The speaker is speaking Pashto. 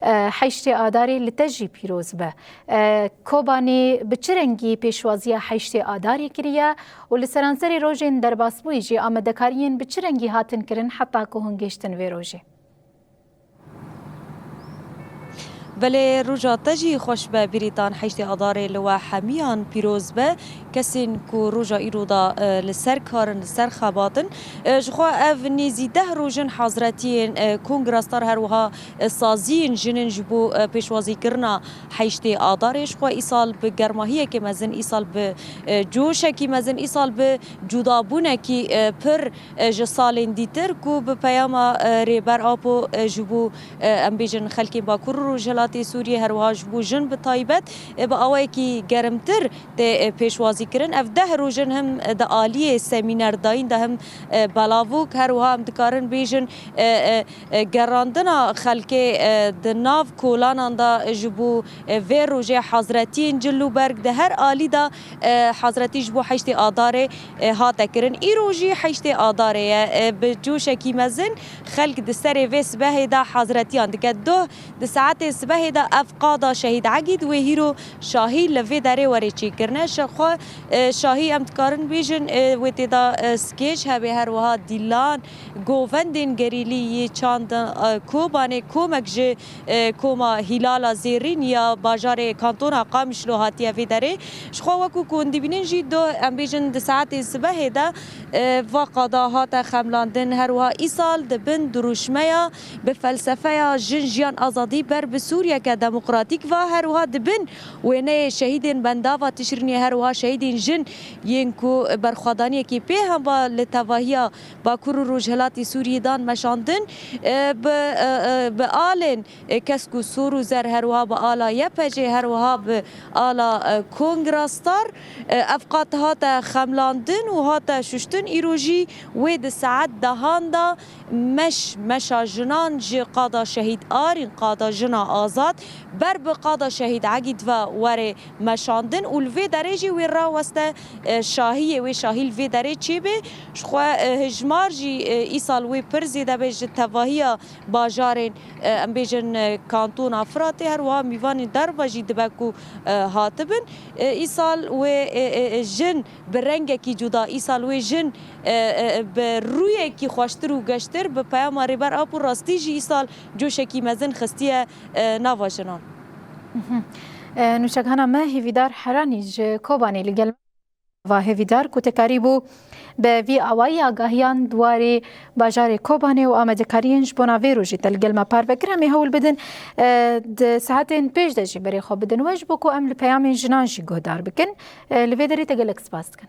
حیشتی آداری لتجی پیروز به کوبانی بچرنگی پیشوازی حیشتی آداری کریه و لسرانسری روژین در باسبوی جی آمدکارین بچرنگی هاتن کرن حتی که هنگشتن وی روژی. بله روجا تجی خوش به بریتان حیشت آدار لوا حمیان پیروز به کسین کو روجا ایرودا لسر کارن لسر خباتن جخوا اف نیزیده روژن حضرتین کنگراستار هروها سازین جنن جبو پیشوازی کرنا حیشت آدارش خوا ایسال به گرماهیه که مزن ایسال به جوشه که مزن ایسال به جدابونه که پر جسالین دیتر کو به پیاما ریبر آپو جبو ام بیجن خلکی باکور روجلات سوریه هروها جبو جن به تایبت با اوه کی گرمتر ده پیشوازی کرن اف ده روژن هم ده آلیه سمینر داین ده هم بلاوک هروها هم دکارن بیجن گراندنا خلکی ده ناف کولانان دا جبو وی روژه حضرتین جلو برگ ده هر آلی دا حضرتی جبو حیشت آداره هاته کرن ای روژی حیشت آداره به جوشکی مزن خلق ده سر وی سبه دا حضرتیان دکه دو ده ساعت سبه دا افقادا شهید عگید و هیرو شاهی لوی داره وری چی کرنه شخوا شاهی امتکارن بیجن و تیدا سکیج هبه هر وها دیلان گووندین گریلی چاند کوبانه کومک جه کوما هیلالا زیرین یا باجار کانتونا قامشلو هاتیه وی داره شخوا وکو کندی بینن جی دو ام بیجن ده ساعت سبه دا وقادا هاتا خملاندن هر وها ای سال ده بن دروشمه به فلسفه جنجیان آزادی بر بسوریا که دموکراتیک و هروها دبن و نه شهیدین بنداوا تشرینی هروها شهیدین جن ینکو برخوادانی که به هم با لتواهیا با کرو روجهلاتی سوریه دان مشاندن به آلن کسکو سورو زر هروها با آلا یپجه هروها به آلا کنگراستار افقات هاتا خملاندن و هاتا ششتن ایروژی و ده ساعت دهان دا مشا جنان جی قادا شهید آرین قادا جنا آزاد بر بقادا شهید عگید و وره مشاندن اولوی درجی وی را وسته شاهی و شاهی الوی درجی چی به شخوا هجمار جی ای سال وی پرزیده بیج تواهی باجارین ام بیجن کانتون افراتی هر و میوان در و جی دبکو هاتبن ای سال و جن برنگ کی جدا ای سال و جن به روی کی خوشتر و گشتر به پیام ریبر آپو راستی جی ای سال جوشکی مزن خستیه نواجنان نوشگانا ما هیویدار حرانیج کوبانی لگل و هیویدار کتکاری بو به وی آوایی آگاهیان دواری باجار کوبانی و آمدکارینش بناوی روژی تلگل ما پار بکرمی هول بدن ساعتین پیش دجی بری خواب بدن واجبو کو ام لپیام جنانشی گهدار بکن لوی داری تگل اکسپاست کن